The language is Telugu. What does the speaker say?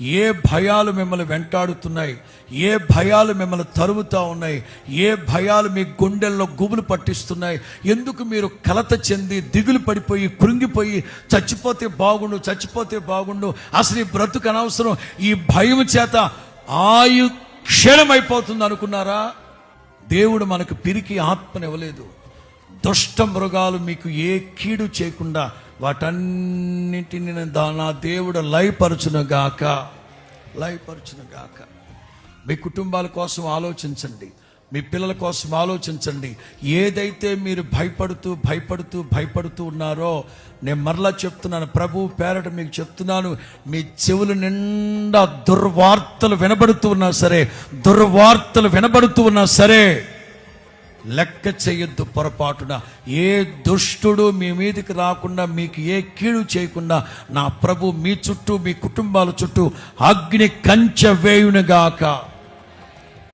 ఏ భయాలు మిమ్మల్ని వెంటాడుతున్నాయి, ఏ భయాలు మిమ్మల్ని తరుముతా ఉన్నాయి, ఏ భయాలు మీ గుండెల్లో గుబులు పట్టిస్తున్నాయి, ఎందుకు మీరు కలత చెంది దిగులు పడిపోయి కృంగిపోయి చచ్చిపోతే బాగుండు అసలు ఈ బ్రతుకు అనవసరం, ఈ భయం చేత ఆయు క్షీణమైపోతుంది అనుకున్నారా? దేవుడు మనకు పిరికి ఆత్మనివ్వలేదు. దుష్ట మృగాలు మీకు ఏ కీడు చేయకుండా వాటన్నింటిని నా దేవుడు లయపరచునుగాక. మీ కుటుంబాల కోసం ఆలోచించండి, మీ పిల్లల కోసం ఆలోచించండి. ఏదైతే మీరు భయపడుతూ ఉన్నారో, నేను మరలా చెప్తున్నాను, ప్రభు పేరట మీకు చెప్తున్నాను, మీ చెవులు నిండా దుర్వార్తలు వినబడుతూ ఉన్నా సరే లెక్క చేయొద్దు. పొరపాటున ఏ దుష్టుడు మీ మీదకి రాకుండా, మీకు ఏ కీడు చేయకుండా నా ప్రభు మీ చుట్టూ, మీ కుటుంబాల చుట్టూ అగ్ని కంచె వేయునుగాక.